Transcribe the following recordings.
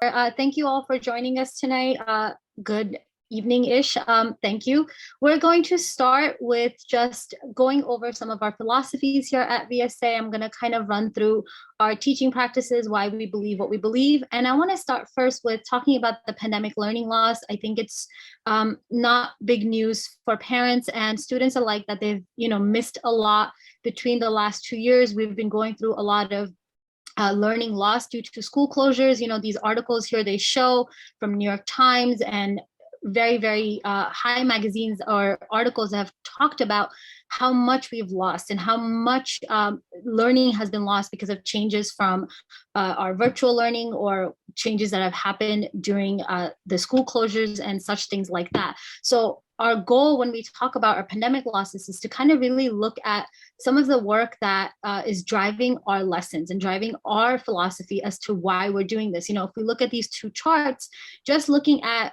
Thank you all for joining us tonight. Good evening-ish. Thank you. We're going to start with just going over some of our philosophies here at VSA. I'm going to kind of run through our teaching practices, why we believe what we believe. And I want to start first with talking about the pandemic learning loss. I think it's not big news for parents and students alike that they've, missed a lot between the last 2 years. We've been going through a lot of learning loss due to school closures. These articles here, they show from New York Times and very, very high magazines or articles that have talked about how much we've lost and how much learning has been lost because of changes from our virtual learning or changes that have happened during the school closures and such things like that. So our goal when we talk about our pandemic losses is to kind of really look at some of the work that is driving our lessons and driving our philosophy as to why we're doing this. If we look at these two charts, just looking at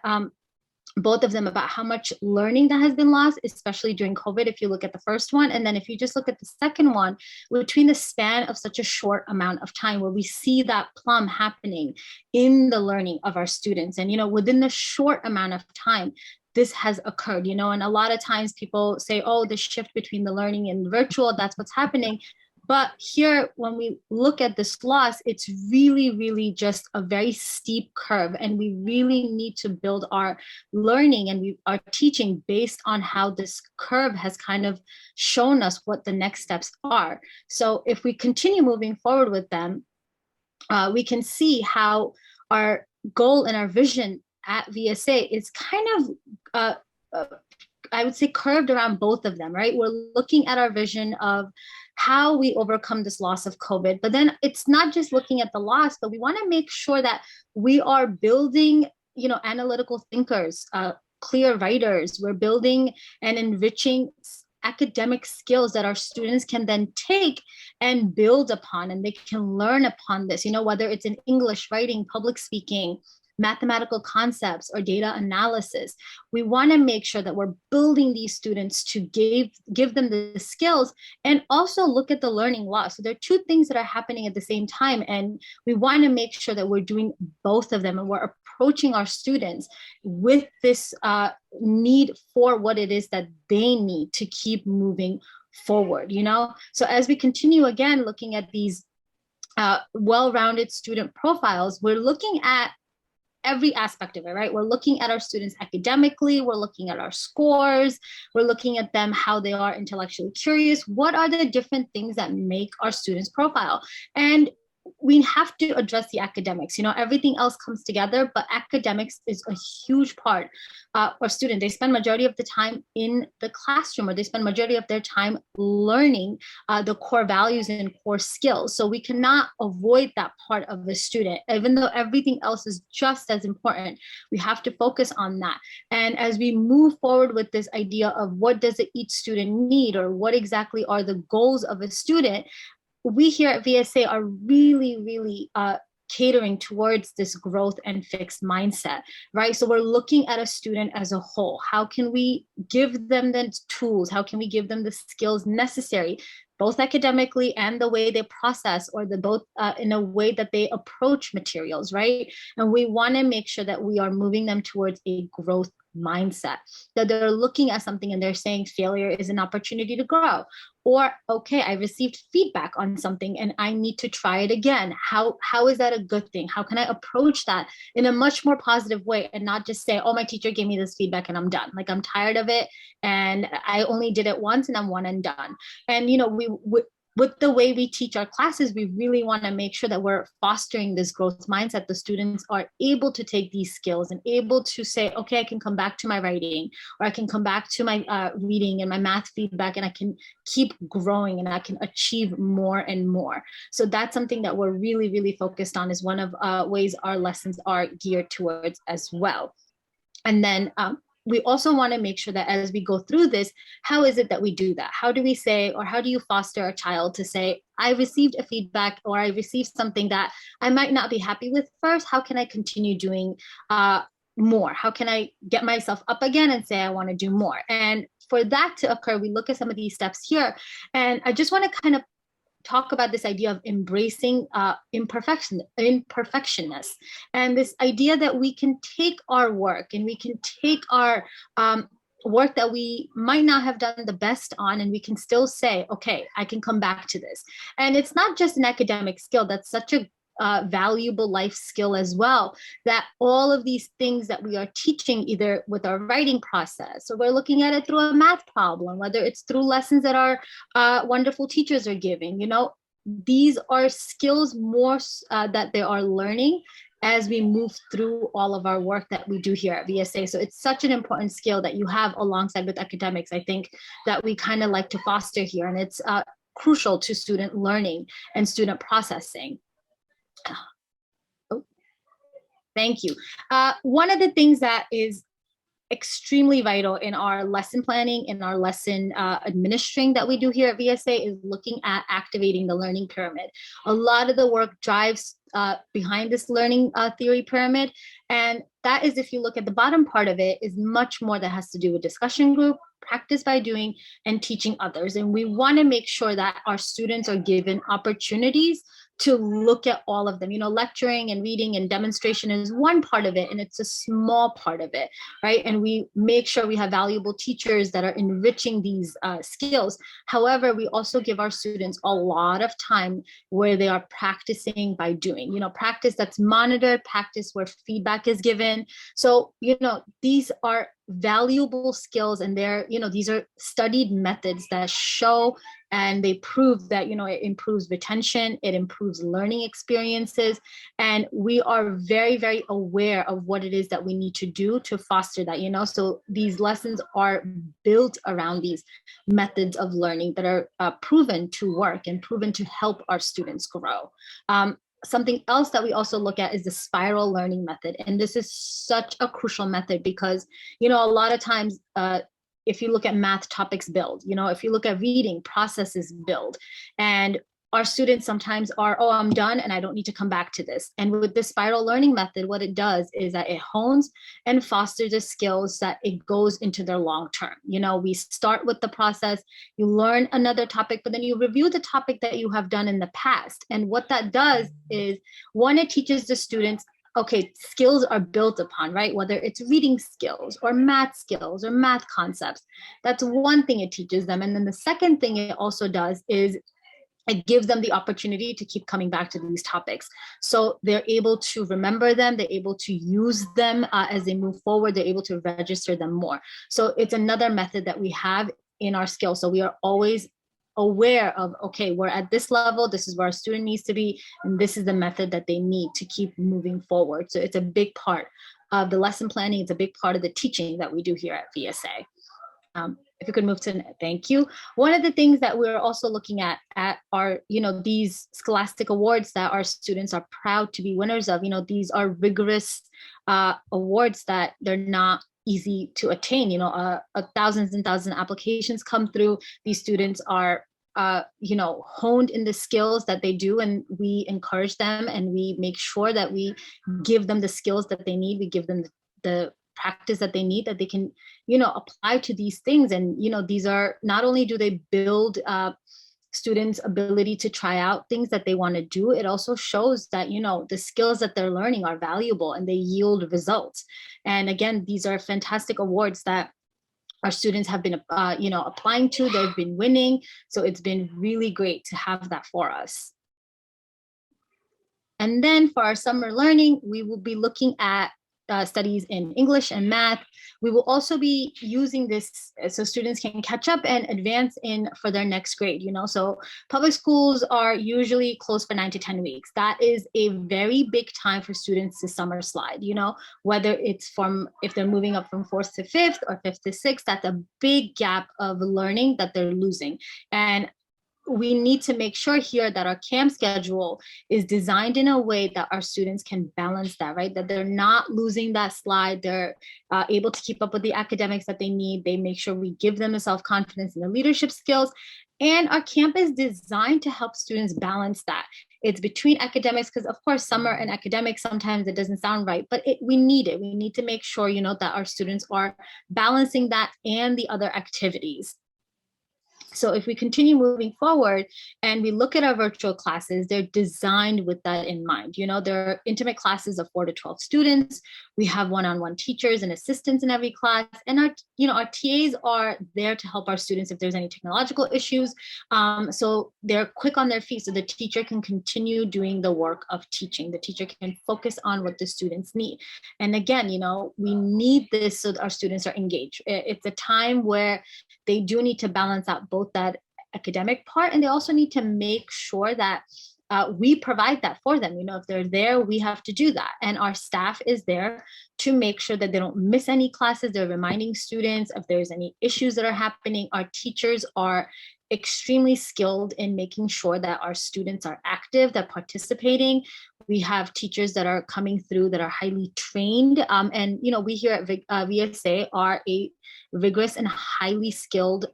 both of them about how much learning that has been lost, especially during COVID, if you look at the first one. And then if you just look at the second one, between the span of such a short amount of time where we see that plumb happening in the learning of our students. And, within the short amount of time, this has occurred, and a lot of times people say, oh, the shift between the learning and virtual, that's what's happening. But here, when we look at this loss, it's really, really just a very steep curve. And we really need to build our learning and our teaching based on how this curve has kind of shown us what the next steps are. So if we continue moving forward with them, we can see how our goal and our vision at VSA is kind of I would say curved around both of them, right? We're looking at our vision of how we overcome this loss of COVID, but then it's not just looking at the loss, but we want to make sure that we are building, analytical thinkers, clear writers. We're building and enriching academic skills that our students can then take and build upon, and they can learn upon this, whether it's in English, writing, public speaking, mathematical concepts, or data analysis. We want to make sure that we're building these students to give them the skills and also look at the learning loss. So there are two things that are happening at the same time, and we want to make sure that we're doing both of them and we're approaching our students with this need for what it is that they need to keep moving forward, So as we continue again looking at these well-rounded student profiles, we're looking at every aspect of it, right? We're looking at our students academically, we're looking at our scores, we're looking at them, how they are intellectually curious. What are the different things that make our students' profile? And we have to address the academics. Everything else comes together, but academics is a huge part for students. They spend majority of the time in the classroom, or they spend majority of their time learning the core values and core skills. So we cannot avoid that part of the student, even though everything else is just as important. We have to focus on that. And as we move forward with this idea of what does each student need, or what exactly are the goals of a student, we here at VSA are really, really catering towards this growth and fixed mindset, right? So we're looking at a student as a whole. How can we give them the tools? How can we give them the skills necessary, both academically and the way they process, or both in a way that they approach materials, right? And we want to make sure that we are moving them towards a growth mindset, that they're looking at something and they're saying failure is an opportunity to grow, or okay, I received feedback on something and I need to try it again. How is that a good thing? How can I approach that in a much more positive way and not just say, oh, my teacher gave me this feedback and I'm done. Like, I'm tired of it and I only did it once and I'm one and done. And with the way we teach our classes, we really want to make sure that we're fostering this growth mindset. The students are able to take these skills and able to say, okay, I can come back to my writing, or I can come back to my reading and my math feedback, and I can keep growing and I can achieve more and more. So that's something that we're really, really focused on, is one of ways our lessons are geared towards as well. And then we also want to make sure that as we go through this, how is it that we do that? How do we say, or how do you foster a child to say, I received a feedback, or I received something that I might not be happy with first. How can I continue doing more? How can I get myself up again and say, I want to do more? And for that to occur, we look at some of these steps here. And I just want to kind of talk about this idea of embracing imperfectionness, and this idea that we can take our work and we can take our work that we might not have done the best on, and we can still say, okay, I can come back to this. And it's not just an academic skill. That's such a valuable life skill as well, that all of these things that we are teaching, either with our writing process, or we're looking at it through a math problem, whether it's through lessons that our wonderful teachers are giving, these are skills more that they are learning as we move through all of our work that we do here at VSA. So it's such an important skill that you have alongside with academics, I think, that we kind of like to foster here. And it's crucial to student learning and student processing. Oh, thank you. One of the things that is extremely vital in our lesson planning, in our lesson administering that we do here at VSA, is looking at activating the learning pyramid. A lot of the work drives behind this learning theory pyramid. And that is, if you look at the bottom part of it, is much more that has to do with discussion group, practice by doing, and teaching others. And we want to make sure that our students are given opportunities to look at all of them. Lecturing and reading and demonstration is one part of it, and it's a small part of it, right? And we make sure we have valuable teachers that are enriching these skills. However, we also give our students a lot of time where they are practicing by doing, practice that's monitored, practice where feedback is given. So, these are valuable skills, and these are studied methods that show and they prove that it improves retention, it improves learning experiences, and we are very, very aware of what it is that we need to do to foster that. So these lessons are built around these methods of learning that are proven to work and proven to help our students grow. Something else that we also look at is the spiral learning method. And this is such a crucial method because, a lot of times, if you look at math, topics build, if you look at reading, processes build. And our students sometimes are, oh, I'm done and I don't need to come back to this. And with this spiral learning method, what it does is that it hones and fosters the skills that it goes into their long term. We start with the process, you learn another topic, but then you review the topic that you have done in the past. And what that does is, one, it teaches the students, okay, skills are built upon, right? Whether it's reading skills or math concepts, that's one thing it teaches them. And then the second thing it also does is it gives them the opportunity to keep coming back to these topics. So they're able to remember them, they're able to use them as they move forward, they're able to register them more. So it's another method that we have in our skills. So we are always aware of, okay, we're at this level, this is where our student needs to be, and this is the method that they need to keep moving forward. So it's a big part of the lesson planning, it's a big part of the teaching that we do here at VSA. If you could move to, thank you. One of the things that we're also looking at are, these Scholastic Awards that our students are proud to be winners of. These are rigorous awards that they're not easy to attain. Thousands and thousands of applications come through. These students are honed in the skills that they do, and we encourage them and we make sure that we give them the skills that they need. We give them the practice that they need, that they can, apply to these things. And, these are, not only do they build students' ability to try out things that they want to do, it also shows that, the skills that they're learning are valuable and they yield results. And again, these are fantastic awards that our students have been, applying to, they've been winning. So it's been really great to have that for us. And then for our summer learning, we will be looking at studies in English and math. We will also be using this so students can catch up and advance in for their next grade. So public schools are usually closed for 9 to 10 weeks. That is a very big time for students to summer slide, whether it's if they're moving up from 4th to 5th or 5th to 6th, that's a big gap of learning that they're losing. And we need to make sure here that our camp schedule is designed in a way that our students can balance that, right? That they're not losing that slide. They're able to keep up with the academics that they need. They make sure we give them the self-confidence and the leadership skills. And our camp is designed to help students balance that. It's between academics, because of course, summer and academics, sometimes it doesn't sound right, but we need it. We need to make sure, that our students are balancing that and the other activities. So if we continue moving forward and we look at our virtual classes, they're designed with that in mind. You know, they're intimate classes of 4 to 12 students. We have one-on-one teachers and assistants in every class. And our TAs are there to help our students if there's any technological issues. So they're quick on their feet so the teacher can continue doing the work of teaching. The teacher can focus on what the students need. And again, we need this so that our students are engaged. It's a time where they do need to balance out both that academic part, and they also need to make sure that we provide that for them. If they're there, we have to do that. And our staff is there to make sure that they don't miss any classes. They're reminding students if there's any issues that are happening. Our teachers are extremely skilled in making sure that our students are active, that participating. We have teachers that are coming through that are highly trained. And we here at VSA are a rigorous and highly skilled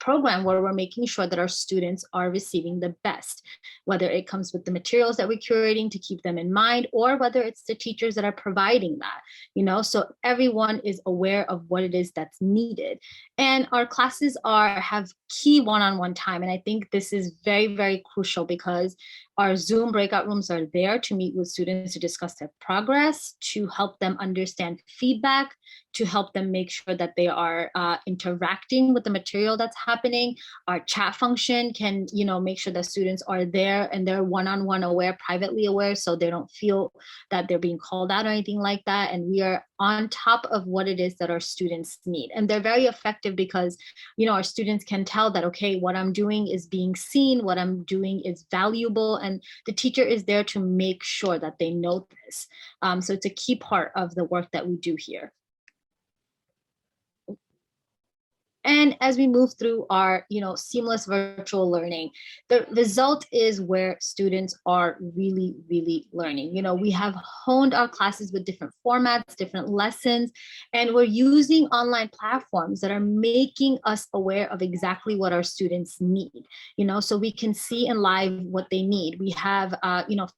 program where we're making sure that our students are receiving the best, whether it comes with the materials that we're curating to keep them in mind, or whether it's the teachers that are providing that, so everyone is aware of what it is that's needed. And our classes have key one-on-one time. And I think this is very, very crucial because our Zoom breakout rooms are there to meet with students to discuss their progress, to help them understand feedback, to help them make sure that they are interacting with the material that's happening. Our chat function can, make sure that students are there and they're one-on-one aware, privately aware, so they don't feel that they're being called out or anything like that. And we are on top of what it is that our students need. And they're very effective because, our students can tell that, okay, what I'm doing is being seen, what I'm doing is valuable, and the teacher is there to make sure that they know this. So it's a key part of the work that we do here. And as we move through our, seamless virtual learning, the result is where students are really, really learning. We have honed our classes with different formats, different lessons, and we're using online platforms that are making us aware of exactly what our students need, so we can see in live what they need. We have,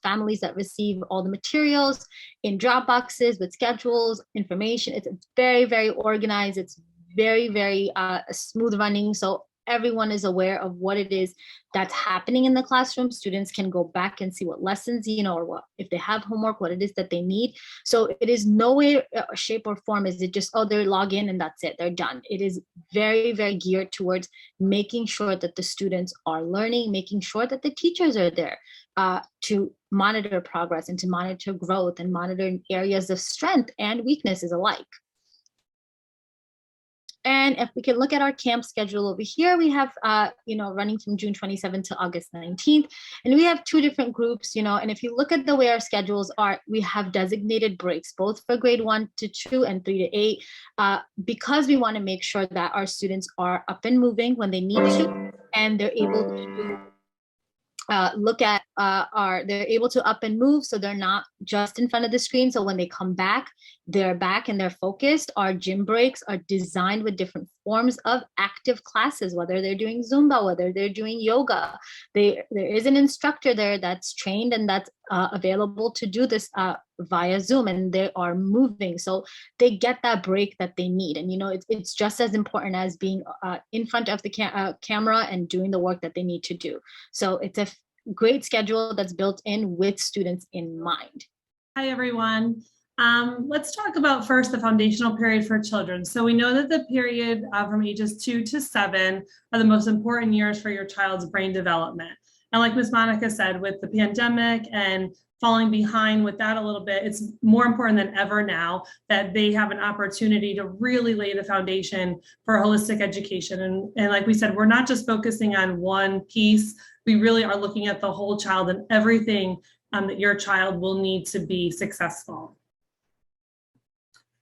families that receive all the materials in Dropboxes with schedules, information. It's very, very organized. It's very, very smooth running. So everyone is aware of what it is that's happening in the classroom. Students can go back and see what lessons, or what, if they have homework, what it is that they need. So it is no way, shape or form is it just, they log in and that's it, they're done. It is very, very geared towards making sure that the students are learning, making sure that the teachers are there to monitor progress and to monitor growth and monitor areas of strength and weaknesses alike. And if we can look at our camp schedule over here, we have, running from June 27th to August 19th. And we have 2 different groups, and if you look at the way our schedules are, we have designated breaks, both for grade 1 to 2 and 3 to 8, because we want to make sure that our students are up and moving when they need to, and they're able to they're able to up and move, so they're not just in front of the screen. So when they come back, they're back and they're focused. Our gym breaks are designed with different forms of active classes, whether they're doing Zumba, whether they're doing yoga. There is an instructor there that's trained and that's available to do this via Zoom, and they are moving. So they get that break that they need. And, it's just as important as being in front of the camera and doing the work that they need to do. So it's a great schedule that's built in with students in mind. Hi, everyone. Let's talk about first the foundational period for children. So we know that the period from ages 2 to 7 are the most important years for your child's brain development. And like Ms. Monica said, with the pandemic and falling behind with that a little bit, it's more important than ever now that they have an opportunity to really lay the foundation for holistic education. And like we said, we're not just focusing on one piece. We really are looking at the whole child and everything that your child will need to be successful.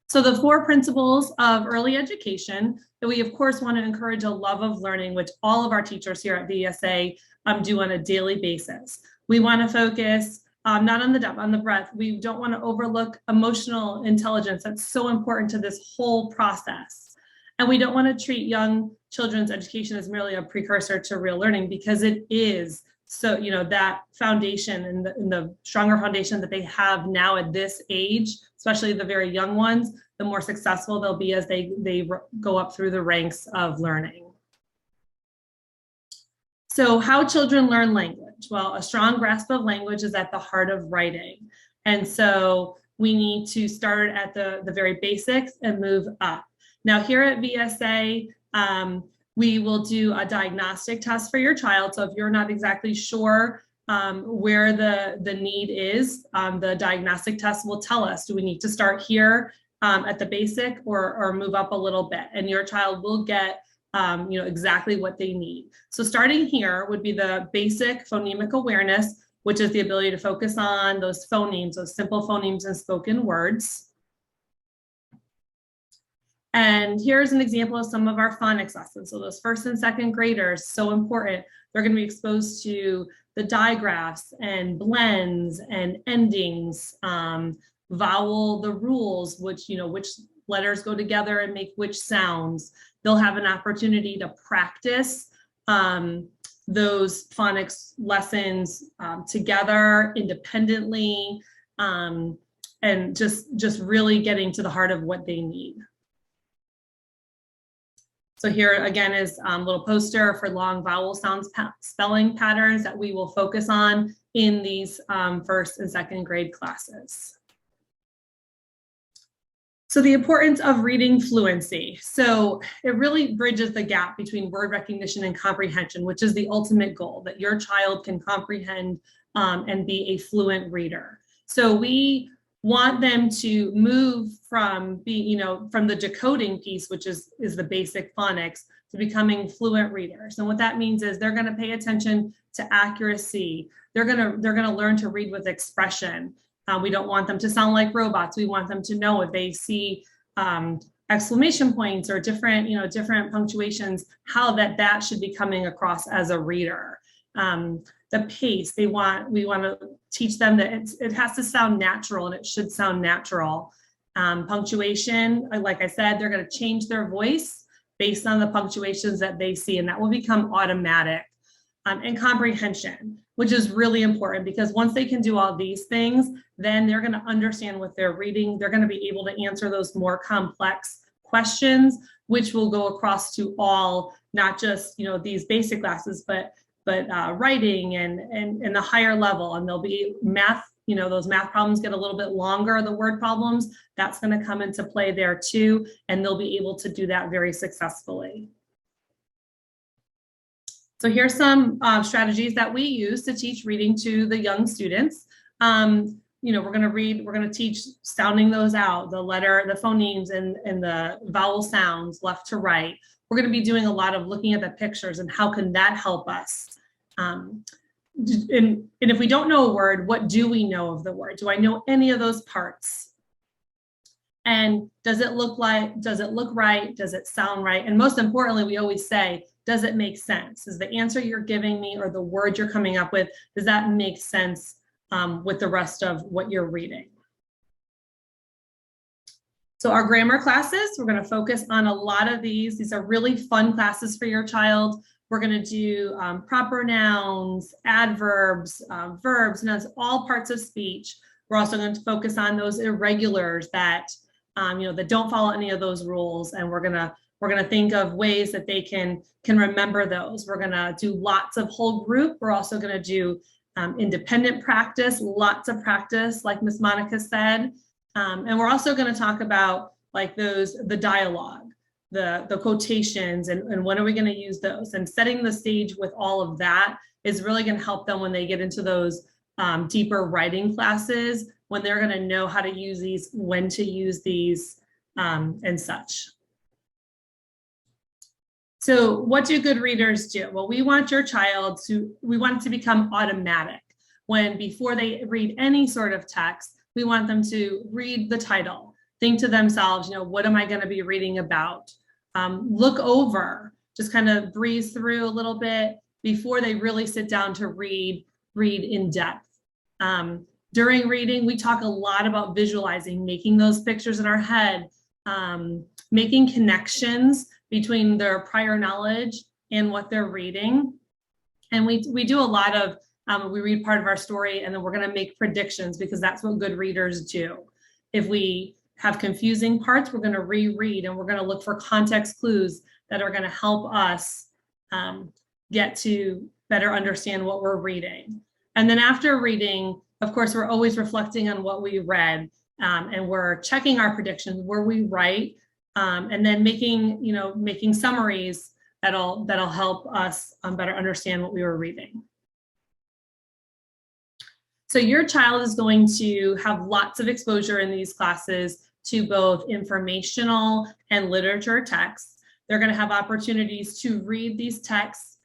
So the 4 principles of early education that we of course want to encourage a love of learning, which all of our teachers here at VSA do on a daily basis. We want to focus not on the depth, on the breadth. We don't want to overlook emotional intelligence. That's so important to this whole process. And we don't want to treat young children's education as merely a precursor to real learning, because it is. So, that foundation and the stronger foundation that they have now at this age, especially the very young ones, the more successful they'll be as they go up through the ranks of learning. So how children learn language? Well, a strong grasp of language is at the heart of writing. And so we need to start at the very basics and move up. Now here at VSA, we will do a diagnostic test for your child. So if you're not exactly sure where the need is, the diagnostic test will tell us, do we need to start here at the basic or move up a little bit? And your child will get exactly what they need. So starting here would be the basic phonemic awareness, which is the ability to focus on those phonemes, those simple phonemes and spoken words. And here's an example of some of our phonics lessons. So those first and second graders, so important. They're going to be exposed to the digraphs and blends and endings, vowel, the rules, which letters go together and make which sounds. They'll have an opportunity to practice those phonics lessons together independently, and just really getting to the heart of what they need. So here again is a little poster for long vowel sounds spelling patterns that we will focus on in these first and second grade classes. So the importance of reading fluency. So it really bridges the gap between word recognition and comprehension, which is the ultimate goal, that your child can comprehend and be a fluent reader. So we want them to move from being, from the decoding piece, which is the basic phonics, to becoming fluent readers. And what that means is they're going to pay attention to accuracy. They're going to learn to read with expression. We don't want them to sound like robots. We want them to know if they see exclamation points or different punctuations, how that should be coming across as a reader. The pace, we want to teach them that it has to sound natural, and it should sound natural. Punctuation, like I said, they're going to change their voice based on the punctuations that they see, and that will become automatic. And comprehension, which is really important, because once they can do all these things, then they're going to understand what they're reading. They're going to be able to answer those more complex questions, which will go across to all, not just these basic classes, but writing and the higher level. And there'll be math, those math problems get a little bit longer, the word problems, that's going to come into play there too, and they'll be able to do that very successfully. So here's some strategies that we use to teach reading to the young students. We're going to teach sounding those out, the phonemes and the vowel sounds left to right. We're going to be doing a lot of looking at the pictures and how can that help us. And if we don't know a word, what do we know of the word? Do I know any of those parts? And does it look right? Does it sound right? And most importantly, we always say, does it make sense? Is the answer you're giving me or the word you're coming up with, does that make sense with the rest of what you're reading? So our grammar classes, we're going to focus on a lot of these. These are really fun classes for your child. We're going to do proper nouns, adverbs, verbs, and that's all parts of speech. We're also going to focus on those irregulars that that don't follow any of those rules, and we're gonna think of ways that they can remember those. We're gonna do lots of whole group. We're also gonna do independent practice, lots of practice, like Miss Monica said, and we're also going to talk about like the dialogue, the quotations, and when are we going to use those, and setting the stage with all of that is really going to help them when they get into those deeper writing classes, when they're going to know how to use these, when to use these, and such. So what do good readers do? Well, we want your child we want it to become automatic. Before they read any sort of text, we want them to read the title, think to themselves, what am I going to be reading about? Look over, just kind of breeze through a little bit before they really sit down to read in depth. During reading, we talk a lot about visualizing, making those pictures in our head, making connections between their prior knowledge and what they're reading. And we do a lot of, we read part of our story and then we're going to make predictions, because that's what good readers do. If we have confusing parts, we're going to reread, and we're going to look for context clues that are going to help us get to better understand what we're reading. And then after reading, of course, we're always reflecting on what we read, and we're checking our predictions. Were we right? And then making summaries that'll help us better understand what we were reading. So your child is going to have lots of exposure in these classes to both informational and literature texts. They're going to have opportunities to read these texts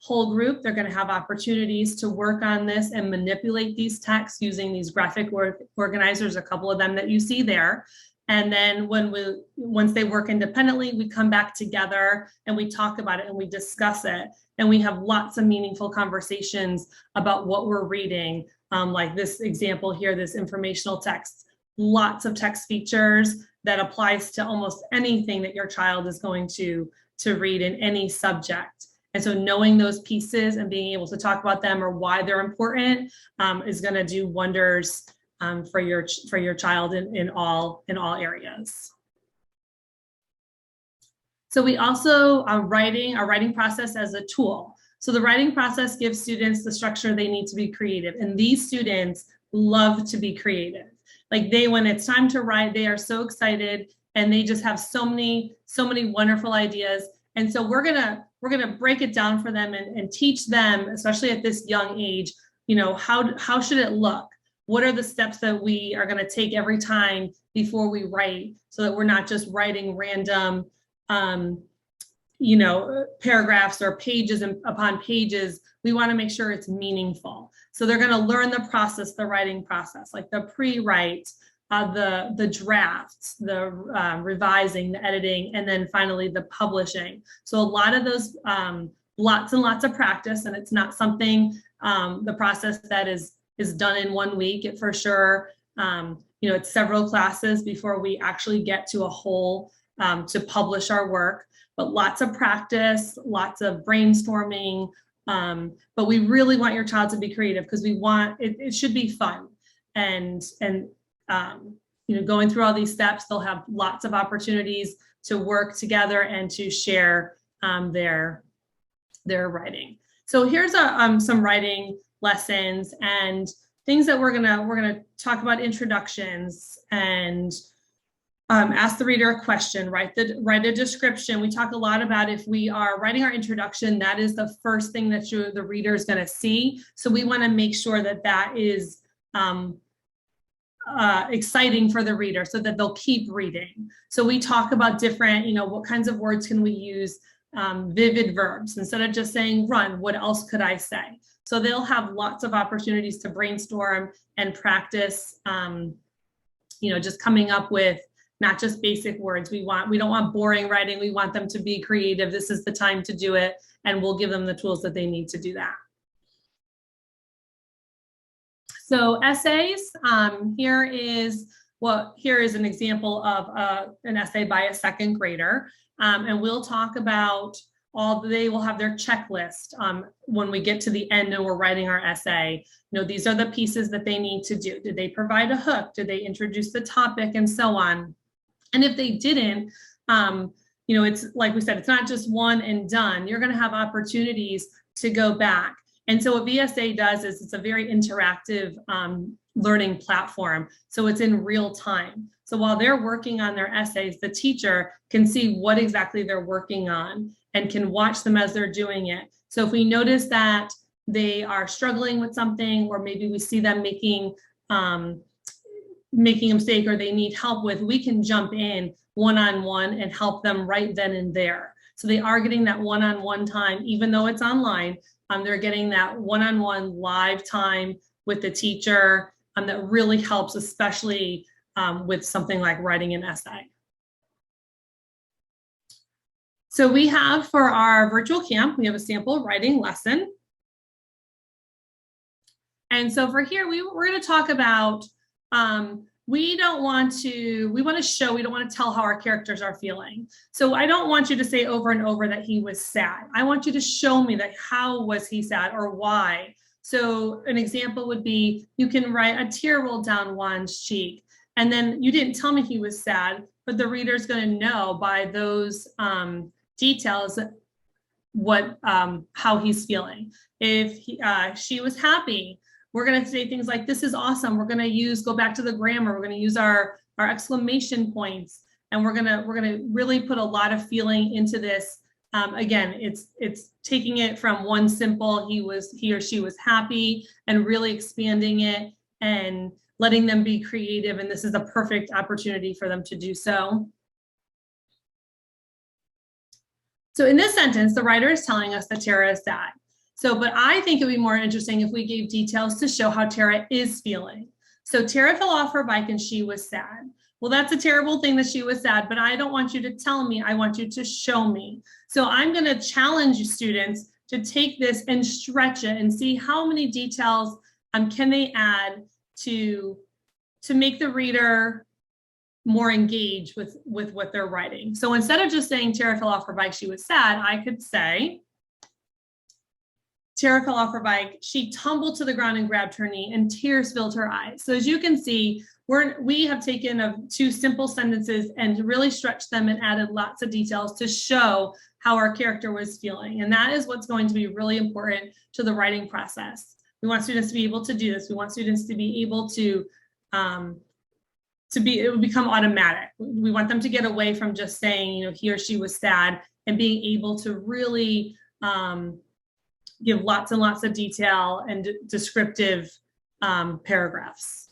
whole group. They're going to have opportunities to work on this and manipulate these texts using these graphic organizers, a couple of them that you see there. And then once they work independently, we come back together and we talk about it and we discuss it. And we have lots of meaningful conversations about what we're reading. Like this example here, this informational text, lots of text features that applies to almost anything that your child is going to read in any subject. And so knowing those pieces and being able to talk about them or why they're important is going to do wonders for your child in all areas. So we also are writing our writing process as a tool. So the writing process gives students the structure they need to be creative, and these students love to be creative. Like when it's time to write, they are so excited and they just have so many wonderful ideas. And so we're gonna break it down for them and teach them, especially at this young age, how should it look? What are the steps that we are going to take every time before we write, so that we're not just writing random, paragraphs or pages upon pages. We want to make sure it's meaningful. So they're going to learn the process, the writing process, like the pre-write, the drafts, the revising, the editing, and then finally the publishing. So a lot of those, lots and lots of practice, and it's not something, the process that is done in 1 week. It for sure, it's several classes before we actually get to a whole to publish our work, but lots of practice, lots of brainstorming. But we really want your child to be creative because we want it should be fun. And going through all these steps, they'll have lots of opportunities to work together and to share their writing. So here's some writing lessons and things that we're gonna talk about: introductions and ask the reader a question, write a description. We talk a lot about if we are writing our introduction, that is the first thing that the reader is going to see. So we want to make sure that is exciting for the reader so that they'll keep reading. So we talk about different, what kinds of words can we use, vivid verbs. Instead of just saying run, what else could I say? So they'll have lots of opportunities to brainstorm and practice, just coming up with not just basic words. We don't want boring writing. We want them to be creative. This is the time to do it, and we'll give them the tools that they need to do that. So essays, here is an example of an essay by a second grader, and we'll talk about they will have their checklist when we get to the end and we're writing our essay. These are the pieces that they need to do. Did they provide a hook? Did they introduce the topic, and so on? And if they didn't, it's like we said, it's not just one and done. You're going to have opportunities to go back. And so what VSA does is it's a very interactive learning platform. So it's in real time. So while they're working on their essays, the teacher can see what exactly they're working on and can watch them as they're doing it. So if we notice that they are struggling with something, or maybe we see them making a mistake or they need help with, we can jump in one-on-one and help them right then and there. So they are getting that one-on-one time, even though it's online. They're getting that one-on-one live time with the teacher that really helps, especially with something like writing an essay. So we have, for our virtual camp, we have a sample writing lesson. And so for here, we're going to talk about, we want to tell how our characters are feeling. So I don't want you to say over and over that he was sad. I want you to show me that how was he sad or why. So an example would be, you can write a tear rolled down Juan's cheek. And then you didn't tell me he was sad, but the reader's going to know by those details how he's feeling. If she was happy, we're going to say things like, this is awesome. We're going to go back to the grammar. We're going to use our exclamation points, and we're going to really put a lot of feeling into this. Again, it's taking it from one simple, he or she was happy, and really expanding it and letting them be creative. And this is a perfect opportunity for them to do so. So in this sentence, the writer is telling us that Tara is sad. But I think it would be more interesting if we gave details to show how Tara is feeling. So Tara fell off her bike and she was sad. Well, that's a terrible thing that she was sad, but I don't want you to tell me, I want you to show me. So I'm going to challenge you students to take this and stretch it and see how many details can they add to make the reader more engaged with what they're writing. So instead of just saying Tara fell off her bike, she was sad, I could say, Tara fell off her bike, she tumbled to the ground and grabbed her knee, and tears filled her eyes. So as you can see, we have taken two simple sentences and really stretched them and added lots of details to show how our character was feeling. And that is what's going to be really important to the writing process. We want students to be able to do this. We want students to be able to it will become automatic. We want them to get away from just saying, he or she was sad, and being able to really give lots and lots of detail and descriptive paragraphs.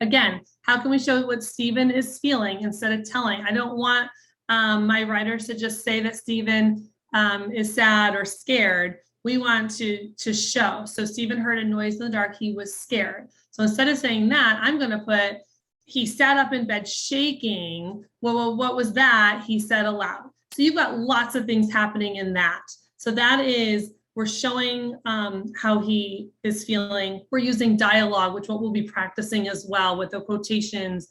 Again, how can we show what Stephen is feeling instead of telling? I don't want my writers to just say that Stephen is sad or scared. We want to show. So Stephen heard a noise in the dark, he was scared. So instead of saying that, I'm going to put, he sat up in bed shaking. Well, what was that? He said aloud. So you've got lots of things happening in that. So that is, we're showing how he is feeling. We're using dialogue, which what we'll be practicing as well with the quotations.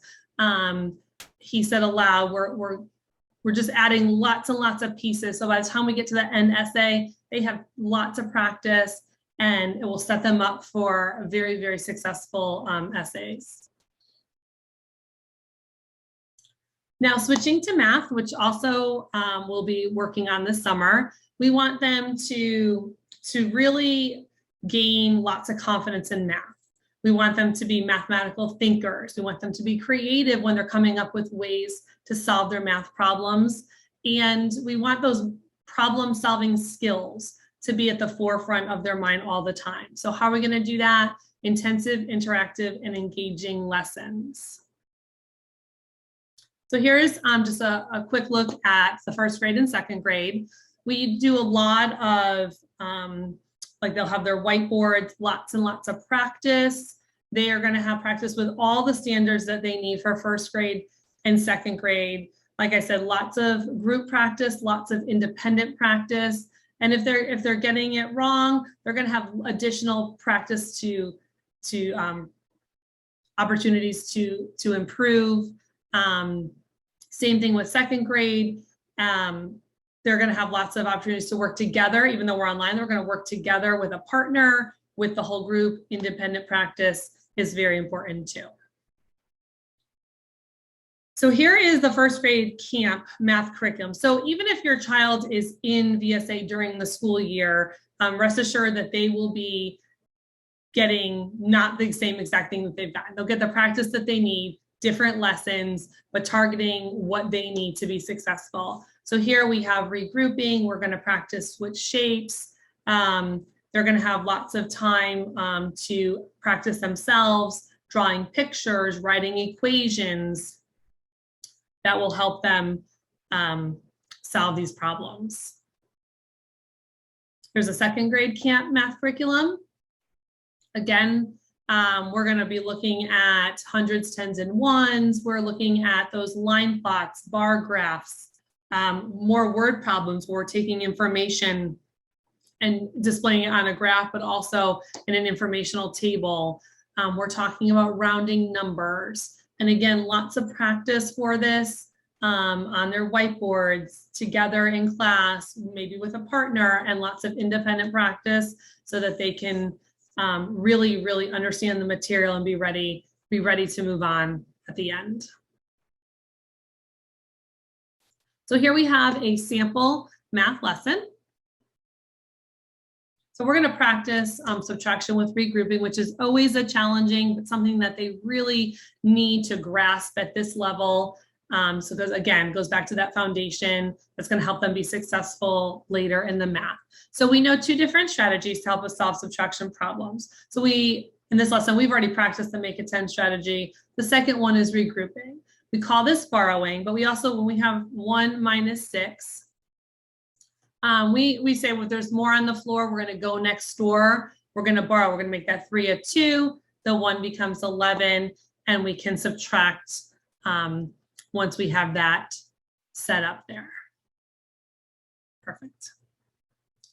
He said aloud, we're just adding lots and lots of pieces. So by the time we get to the end essay, they have lots of practice, and it will set them up for very, very successful essays. Now, switching to math, which also we'll be working on this summer, we want them to really gain lots of confidence in math. We want them to be mathematical thinkers. We want them to be creative when they're coming up with ways to solve their math problems. And we want those problem-solving skills to be at the forefront of their mind all the time. So how are we going to do that? Intensive, interactive, and engaging lessons. So here's just a quick look at the first grade and second grade. We do a lot of, like they'll have their whiteboards, lots and lots of practice. They are going to have practice with all the standards that they need for first grade and second grade. Like I said, lots of group practice, lots of independent practice. And if they're getting it wrong, they're going to have additional practice to opportunities to improve. Same thing with second grade. They're going to have lots of opportunities to work together. Even though we're online, they're going to work together with a partner, with the whole group. Independent practice is very important too. So here is the first grade camp math curriculum. So even if your child is in VSA during the school year, rest assured that they will be getting not the same exact thing that they've gotten. They'll get the practice that they need, different lessons, but targeting what they need to be successful. So here we have regrouping. We're going to practice switch shapes. They're going to have lots of time to practice themselves, drawing pictures, writing equations that will help them solve these problems. Here's a second grade camp math curriculum. Again, we're going to be looking at hundreds, tens, and ones. We're looking at those line plots, bar graphs, more word problems. We're taking information and displaying it on a graph, but also in an informational table. We're talking about rounding numbers. And again, lots of practice for this on their whiteboards, together in class, maybe with a partner, and lots of independent practice so that they can really, really understand the material and be ready to move on at the end. So here we have a sample math lesson. So we're going to practice subtraction with regrouping, which is always a challenging, but something that they really need to grasp at this level. So because again, it goes back to that foundation that's going to help them be successful later in the math. So we know two different strategies to help us solve subtraction problems. So in this lesson, we've already practiced the make a 10 strategy. The second one is regrouping. We call this borrowing, but we also, when we have 1 minus 6, we say, well, there's more on the floor, we're going to go next door, we're going to borrow, we're going to make that 3 a 2, the 1 becomes 11, and we can subtract once we have that set up there. Perfect.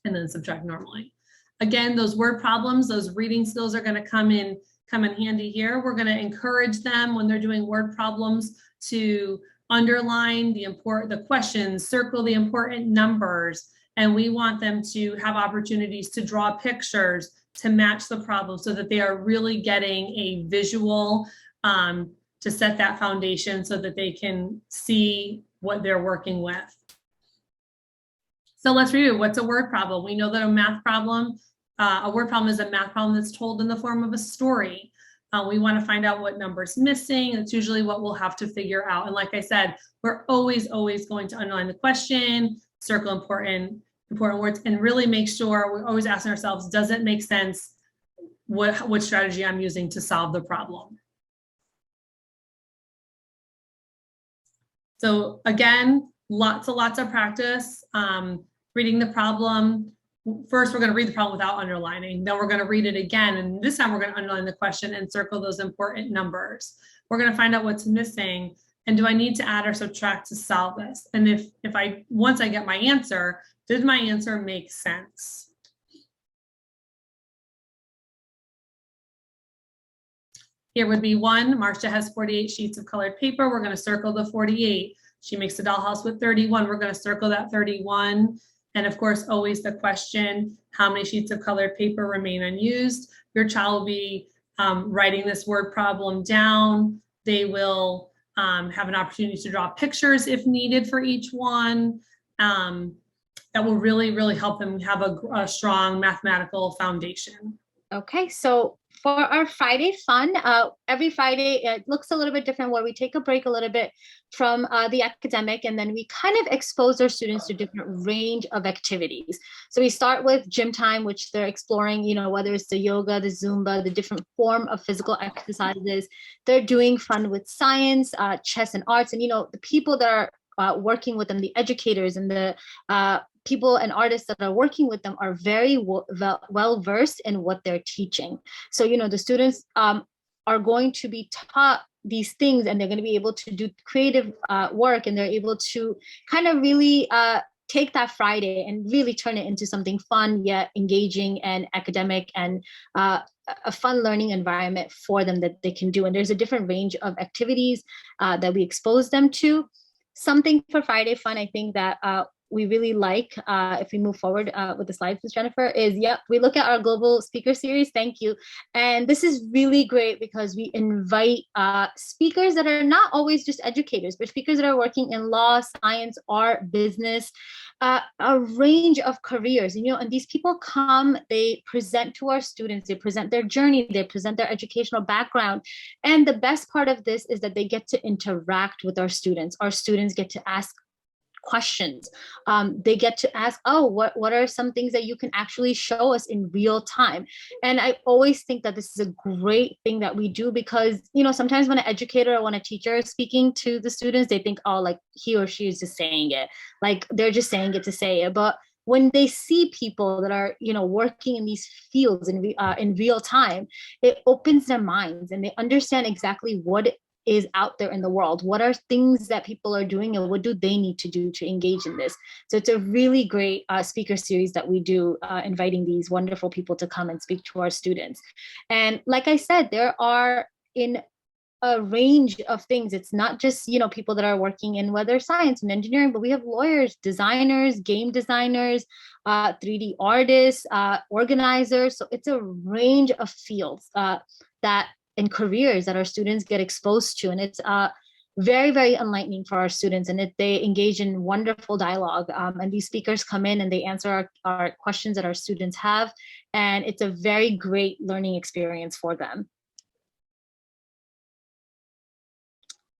And then subtract normally. Again, those word problems, those reading skills are going to come in handy here. We're going to encourage them when they're doing word problems to underline the questions, circle the important numbers, and we want them to have opportunities to draw pictures to match the problem so that they are really getting a visual to set that foundation so that they can see what they're working with. So let's review. What's a word problem? We know that a word problem is a math problem that's told in the form of a story. We want to find out what number's missing. That's usually what we'll have to figure out. And like I said, we're always going to underline the question, circle important words, and really make sure we're always asking ourselves, does it make sense what strategy I'm using to solve the problem? So again, lots of practice. Reading the problem. First, we're going to read the problem without underlining. Then we're going to read it again. And this time we're going to underline the question and circle those important numbers. We're going to find out what's missing. And do I need to add or subtract to solve this? And once I get my answer, did my answer make sense? Here would be 1. Marcia has 48 sheets of colored paper. We're going to circle the 48. She makes a dollhouse with 31. We're going to circle that 31. And of course, always the question, how many sheets of colored paper remain unused? Your child will be writing this word problem down. They will have an opportunity to draw pictures if needed for each one. That will really help them have a strong mathematical foundation. Okay, so for our Friday fun, every Friday it looks a little bit different where we take a break a little bit from the academic and then we kind of expose our students to different range of activities. So we start with gym time, which they're exploring, whether it's the yoga, the Zumba, the different form of physical exercises. They're doing fun with science, chess and arts, and the people that are working with them, the educators and the people and artists that are working with them are very well versed in what they're teaching. So, the students are going to be taught these things and they're going to be able to do creative work, and they're able to kind of really take that Friday and really turn it into something fun yet engaging and academic and a fun learning environment for them that they can do. And there's a different range of activities that we expose them to. Something for Friday fun, I think that we really like, if we move forward with the slides, Ms. Jennifer, is, we look at our global speaker series. Thank you. And this is really great because we invite speakers that are not always just educators, but speakers that are working in law, science, art, business, a range of careers. And these people come, they present to our students, they present their journey, they present their educational background. And the best part of this is that they get to interact with our students. Our students get to ask questions. They get to ask, what are some things that you can actually show us in real time? And I always think that this is a great thing that we do because, sometimes when an educator or when a teacher is speaking to the students, they think, like he or she is just saying it. Like they're just saying it to say it. But when they see people that are, working in these fields in real time, it opens their minds and they understand exactly what is out there in the world. What are things that people are doing and what do they need to do to engage in this? So it's a really great speaker series that we do, inviting these wonderful people to come and speak to our students. And like I said, there are in a range of things. It's not just, people that are working in whether science and engineering, but we have lawyers, designers, game designers, 3D artists, organizers. So it's a range of fields and careers that our students get exposed to. And it's very, very enlightening for our students, and they engage in wonderful dialogue. And these speakers come in and they answer our questions that our students have, and it's a very great learning experience for them.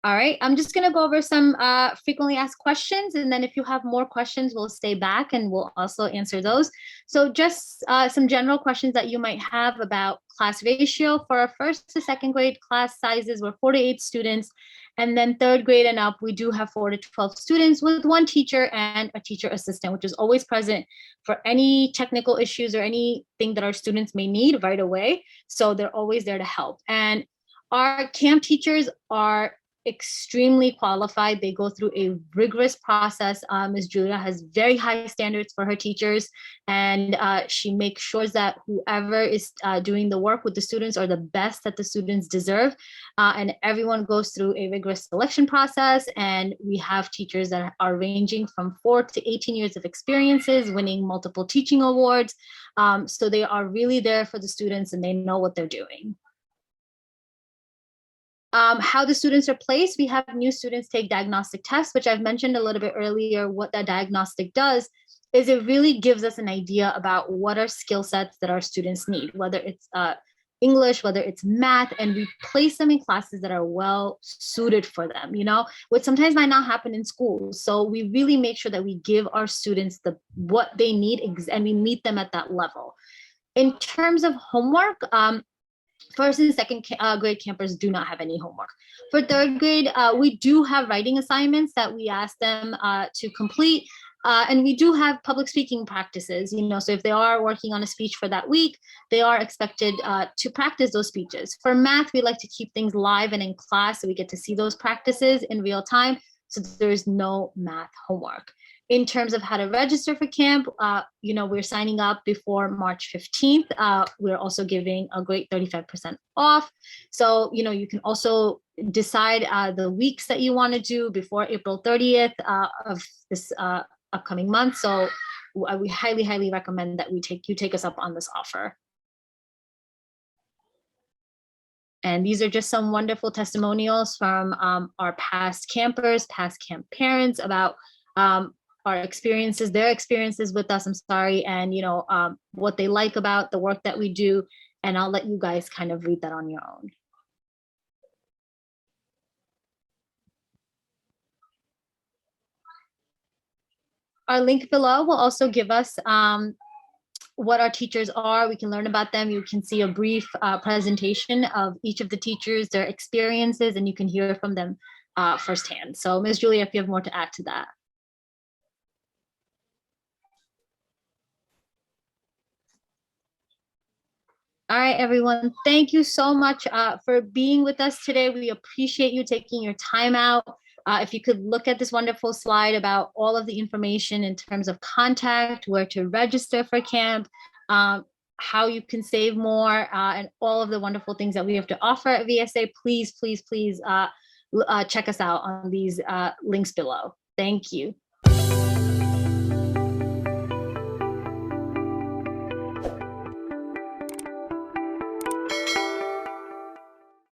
All right, I'm just going to go over some frequently asked questions, and then if you have more questions, we'll stay back and we'll also answer those. So just some general questions that you might have about class ratio. For our first to second grade, class sizes were 4 to 8 students, and then third grade and up, we do have 4 to 12 students with one teacher and a teacher assistant, which is always present for any technical issues or anything that our students may need right away. So they're always there to help. And our camp teachers are extremely qualified. They go through a rigorous process. Ms. Julia has very high standards for her teachers, and she makes sure that whoever is doing the work with the students are the best that the students deserve. And everyone goes through a rigorous selection process, and we have teachers that are ranging from 4 to 18 years of experiences, winning multiple teaching awards. So they are really there for the students and they know what they're doing. How the students are placed, we have new students take diagnostic tests, which I've mentioned a little bit earlier. What that diagnostic does is it really gives us an idea about what are skill sets that our students need, whether it's English, whether it's math, and we place them in classes that are well suited for them, which sometimes might not happen in school. So we really make sure that we give our students what they need and we meet them at that level. In terms of homework, first and second grade campers do not have any homework. For third grade, we do have writing assignments that we ask them to complete. And we do have public speaking practices, so if they are working on a speech for that week, they are expected to practice those speeches. For math, we like to keep things live and in class so we get to see those practices in real time. So there's no math homework. In terms of how to register for camp, we're signing up before March 15th. We're also giving a great 35% off. So, you can also decide the weeks that you want to do before April 30th of this upcoming month. So we highly, highly recommend that you take us up on this offer. And these are just some wonderful testimonials from our past campers, past camp parents about our experiences, their experiences with us, and what they like about the work that we do. And I'll let you guys kind of read that on your own. Our link below will also give us what our teachers are. We can learn about them. You can see a brief presentation of each of the teachers, their experiences, and you can hear from them firsthand. So Ms. Julia, if you have more to add to that. All right, everyone. Thank you so much for being with us today. We appreciate you taking your time out. If you could look at this wonderful slide about all of the information in terms of contact, where to register for camp, how you can save more, and all of the wonderful things that we have to offer at VSA, please, please, please check us out on these links below. Thank you.